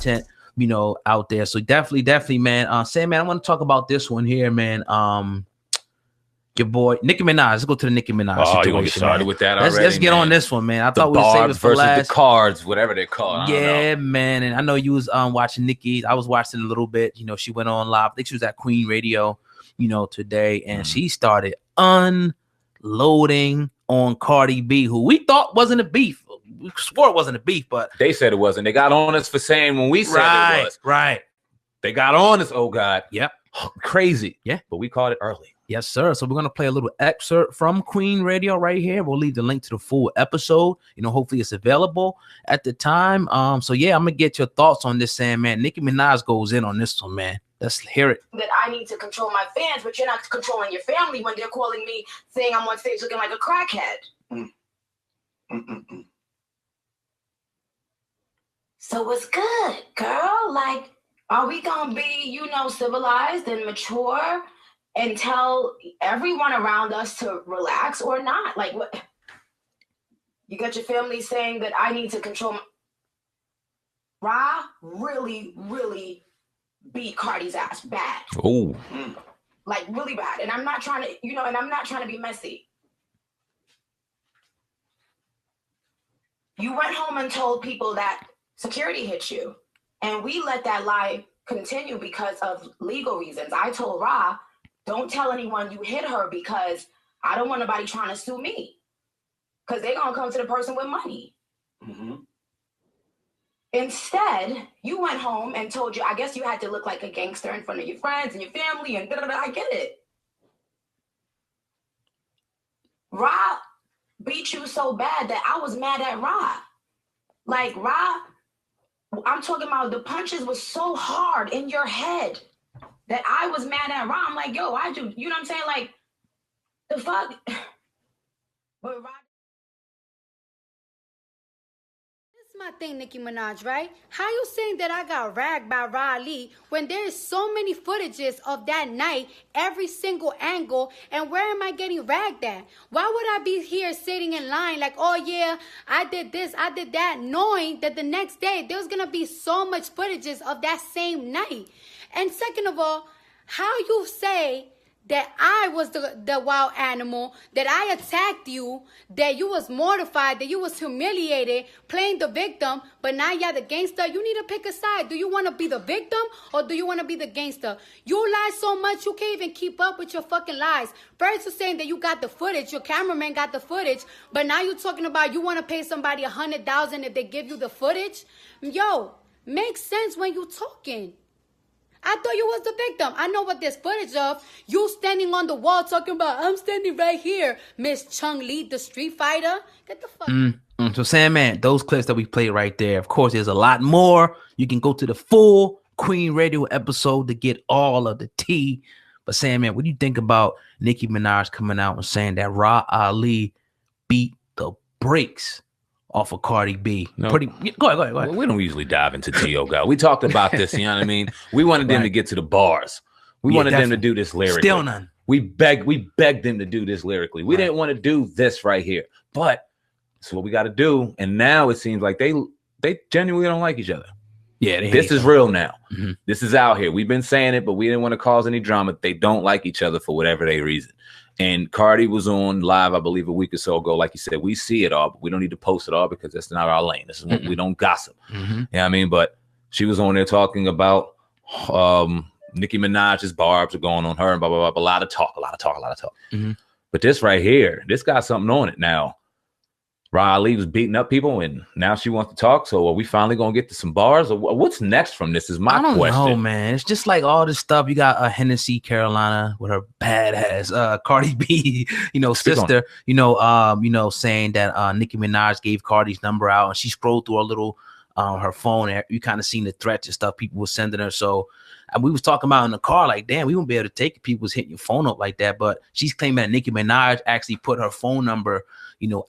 content, you know, out there. So definitely, man. Sam, man, I want to talk about this one here, man. Your boy Nicki Minaj. Let's go to the Nicki Minaj. Oh, you want to get started with that already? Let's get on this one, man. I thought we would save it for versus last. The cards, whatever they're called. Yeah, man. And I know you was watching Nicki. I was watching a little bit. You know, she went on live. I think she was at Queen Radio, you know, today, and she started unloading on Cardi B, who we thought wasn't a beef. We swore it wasn't a beef, but they said it wasn't. They got on us for saying when we said it was. Right. They got on us. Oh God. Yep. Crazy. Yeah. But we caught it early. Yes, sir. So we're going to play a little excerpt from Queen Radio right here. We'll leave the link to the full episode. You know, hopefully it's available at the time. So yeah, I'm going to get your thoughts on this, Sam, man. Nicki Minaj goes in on this one, man. Let's hear it. That I need to control my fans, but you're not controlling your family when they're calling me saying I'm on stage looking like a crackhead. So what's good, girl? Like, are we going to be, you know, civilized and mature and tell everyone around us to relax or not? Like, what? You got your family saying that I need to control. Rah really, really beat Cardi's ass bad. Oh. Like, really bad. And I'm not trying to, you know, and I'm not trying to be messy. You went home and told people that security hit you. And we let that lie continue because of legal reasons. I told Rah, don't tell anyone you hit her because I don't want nobody trying to sue me. Because they're going to come to the person with money. Instead, you went home and told you, I guess you had to look like a gangster in front of your friends and your family and da-da-da. I get it. Rah beat you so bad that I was mad at Rah. Like, Rah, I'm talking about the punches was so hard in your head that I was mad at Rah. I'm like, yo, why'd you, you know what I'm saying? Like, the fuck? But Rah. My thing, Nicki Minaj, right? How you saying that I got ragged by Rah Ali when there is so many footages of that night, every single angle, and where am I getting ragged at? Why would I be here sitting in line like, oh yeah, I did this, I did that, knowing that the next day there's gonna be so much footages of that same night? And second of all, how you say that I was the wild animal, that I attacked you, that you was mortified, that you was humiliated, playing the victim, but now you're the gangster. You need to pick a side. Do you want to be the victim or do you want to be the gangster? You lie so much you can't even keep up with your fucking lies. First you're saying that you got the footage, your cameraman got the footage, but now you're talking about you want to pay somebody $100,000 if they give you the footage? Yo, makes sense when you talking. I thought you was the victim. I know what there's footage of. You standing on the wall talking about, I'm standing right here. Miss Chung Lee, the street fighter. Get the fuck. So, Sam, man, those clips that we played right there, of course, there's a lot more. You can go to the full Queen Radio episode to get all of the tea. But, Sam, man, what do you think about Nicki Minaj coming out and saying that Rah Ali beat the brakes off of Cardi B? No. Go ahead. Well, we don't usually dive into T.O. God. We talked about this, you know what I mean? We wanted them to get to the bars. We wanted them to do this lyrically. Still none. We begged them to do this lyrically. We didn't want to do this right here. But it's what we got to do. And now it seems like they genuinely don't like each other. Yeah, this is real now. This is out here. We've been saying it, but we didn't want to cause any drama. They don't like each other for whatever they reason. And Cardi was on live, I believe, a week or so ago. Like you said, we see it all, but we don't need to post it all because that's not our lane. This is what we don't gossip. You know what I mean? But she was on there talking about Nicki Minaj's barbs are going on her and blah, blah, blah. A lot of talk. But this right here, this got something on it now. Rah Ali was beating up people, and now she wants to talk. So are we finally going to get to some bars? Or what's next from this is my question. I don't know, man. It's just like all this stuff. You got Hennessy Carolina with her badass Cardi B, sister, saying that Nicki Minaj gave Cardi's number out, and she scrolled through a little her phone, and you kind of seen the threats and stuff people were sending her. So we was talking about in the car, like, damn, we won't be able to take it. People's hitting your phone up like that. But she's claiming that Nicki Minaj actually put her phone number,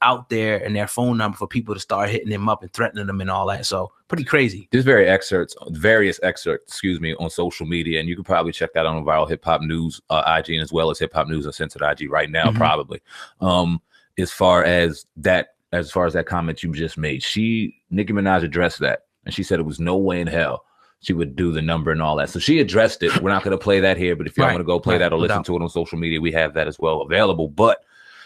out there, and their phone number for people to start hitting them up and threatening them and all that. So pretty crazy. There's various excerpts, on social media, and you can probably check that on Viral Hip Hop News IG, and as well as Hip Hop News Uncensored IG right now, probably. As far as that comment you just made, Nicki Minaj addressed that, and she said it was no way in hell she would do the number and all that. So she addressed it. We're not going to play that here, but if y'all want to go play that or listen to it on social media, we have that as well available. But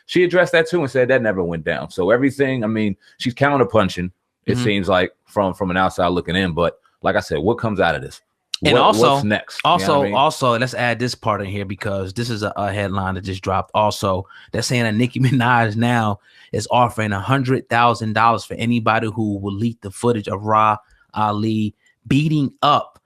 she addressed that too and said that never went down. So everything, I mean, she's counterpunching, it seems like, from an outside looking in. But like I said, what comes out of this? And what's next? Also, let's add this part in here because this is a headline that just dropped. Also, they're saying that Nicki Minaj now is offering $100,000 for anybody who will leak the footage of Rah Ali beating up,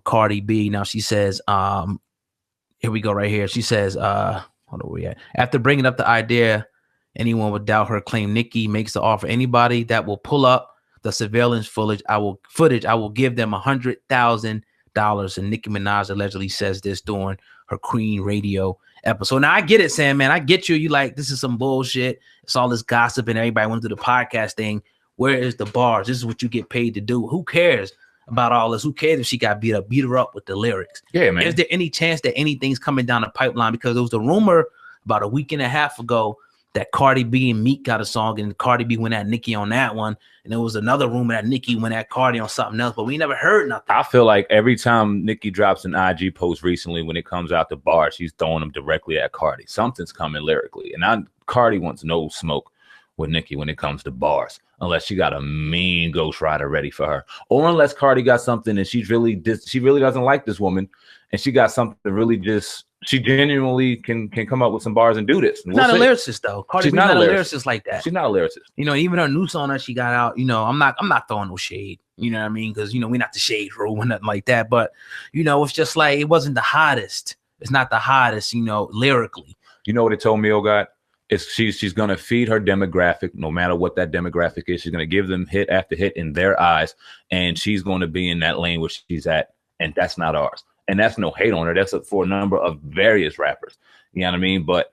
Cardi B. Now she says, here we go right here. She says, hold on, where we at? After bringing up the idea, anyone would doubt her claim. Nicki makes the offer. Anybody that will pull up the surveillance footage, I will give them $100,000. And Nicki Minaj allegedly says this during her Queen radio episode. Now I get it, Sam, man. I get you. You like, this is some bullshit. It's all this gossip and everybody went through the podcast thing. Where is the bars? This is what you get paid to do. Who cares about all this? Who cares if she got beat her up with the lyrics? Yeah, man. Is there any chance that anything's coming down the pipeline? Because there was a rumor about a week and a half ago that Cardi B and Meek got a song, and Cardi B went at Nicki on that one. And there was another rumor that Nicki went at Cardi on something else, but we never heard nothing. I feel like every time Nicki drops an IG post recently, when it comes out the bar, she's throwing them directly at Cardi. Something's coming lyrically. And Cardi wants no smoke with Nicki when it comes to bars, unless she got a mean ghostwriter ready for her, or unless Cardi got something and she really doesn't like this woman, and she got something that really she genuinely can come up with some bars and do this. She's not a lyricist though. Cardi B's not a lyricist like that. She's not a lyricist. Even her new song that she got out, I'm not throwing no shade. You know what I mean? Because we're not the shade room or nothing like that. But it's just like it wasn't the hottest. It's not the hottest, lyrically. You know what it told me, oh God? She's gonna feed her demographic, no matter what that demographic is. She's gonna give them hit after hit in their eyes, and she's gonna be in that lane where she's at, and that's not ours. And that's no hate on her. That's for a number of various rappers. You know what I mean? But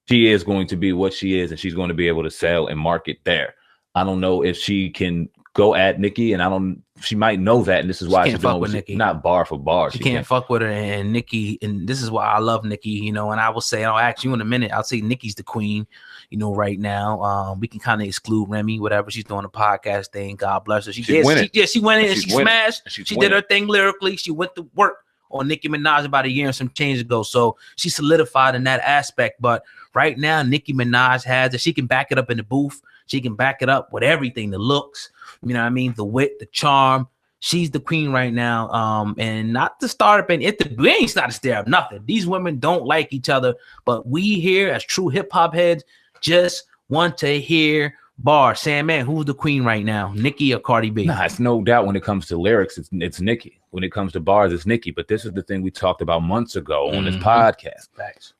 she is going to be what she is, and she's going to be able to sell and market there. I don't know if she can go at Nicki, and she might know that, and this is why she's doing with Nicki. Not bar for bar. She can't fuck with her, and Nicki, and this is why I love Nicki, and I will say, I'll ask you in a minute, I'll say Nicki's the queen, right now. We can kind of exclude Remy, whatever. She's doing a podcast thing. God bless her. She went in and she smashed. She did her thing lyrically. She went to work on Nicki Minaj about a year and some change ago. So she solidified in that aspect. But right now, Nicki Minaj has it. She can back it up in the booth. She can back it up with everything, the looks, you know what I mean? The wit, the charm. She's the queen right now. And not to start up, and we ain't not to stir up nothing. These women don't like each other, but we here as true hip hop heads just want to hear bars. Sam, man, who's the queen right now? Nicki or Cardi B? Nah, it's no doubt when it comes to lyrics, it's Nicki. When it comes to bars, it's Nicki. But this is the thing we talked about months ago on this podcast. Facts.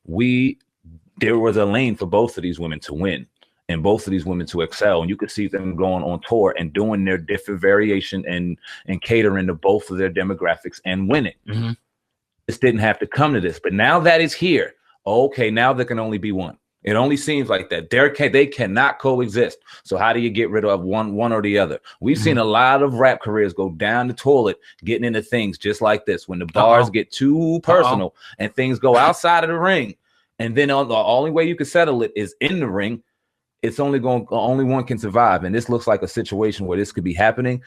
There was a lane for both of these women to win and both of these women to excel. And you could see them going on tour and doing their different variation and catering to both of their demographics and winning. This didn't have to come to this. But now that it's here, okay, now there can only be one. It only seems like that. They cannot coexist. So how do you get rid of one or the other? We've seen a lot of rap careers go down the toilet, getting into things just like this. When the bars get too personal and things go outside of the ring, and then the only way you can settle it is in the ring. It's only one can survive. And this looks like a situation where this could be happening.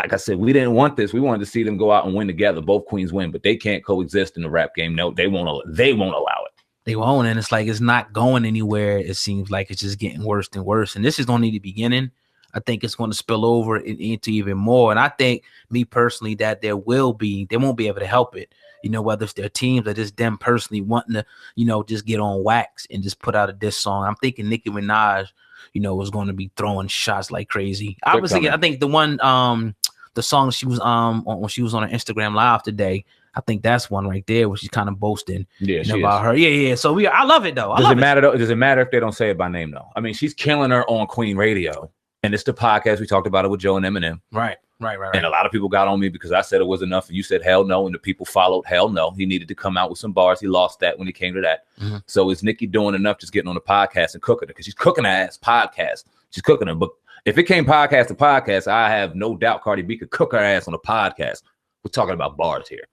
Like I said, we didn't want this. We wanted to see them go out and win together. Both queens win, but they can't coexist in the rap game. No, they won't allow it. They won't, and it's like it's not going anywhere. It seems like it's just getting worse and worse. And this is only the beginning. I think it's going to spill over into even more. And I think, me personally, that they won't be able to help it. Whether it's their teams or just them personally wanting to, just get on wax and just put out a diss song. I'm thinking Nicki Minaj, was going to be throwing shots like crazy. Obviously, I think the one, the song she was when she was on her Instagram Live today, I think that's one right there where she's kind of boasting about her. Yeah. So I love it though. Does it matter if they don't say it by name though? I mean, she's killing her on Queen Radio, and it's the podcast. We talked about it with Joe and Eminem. Right. And a lot of people got on me because I said it was enough, and you said hell no, and the people followed hell no. He needed to come out with some bars. He lost that when it came to that. So is Nicki doing enough just getting on the podcast and cooking it? Because she's cooking her ass podcast. She's cooking her. But if it came podcast to podcast, I have no doubt Cardi B could cook her ass on a podcast. We're talking about bars here.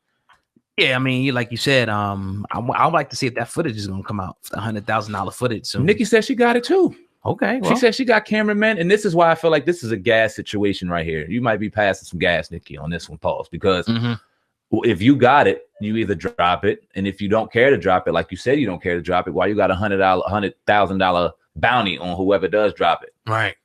Yeah, I mean, like you said, I would like to see if that footage is going to come out, $100,000 footage. So Nicki said she got it too. Okay. Well. She said she got cameramen, and this is why I feel like this is a gas situation right here. You might be passing some gas, Nicki, on this one, pause, because if you got it, you either drop it, and if you don't care to drop it, like you said, you don't care to drop it. Why you got $100,000 bounty on whoever does drop it? Right.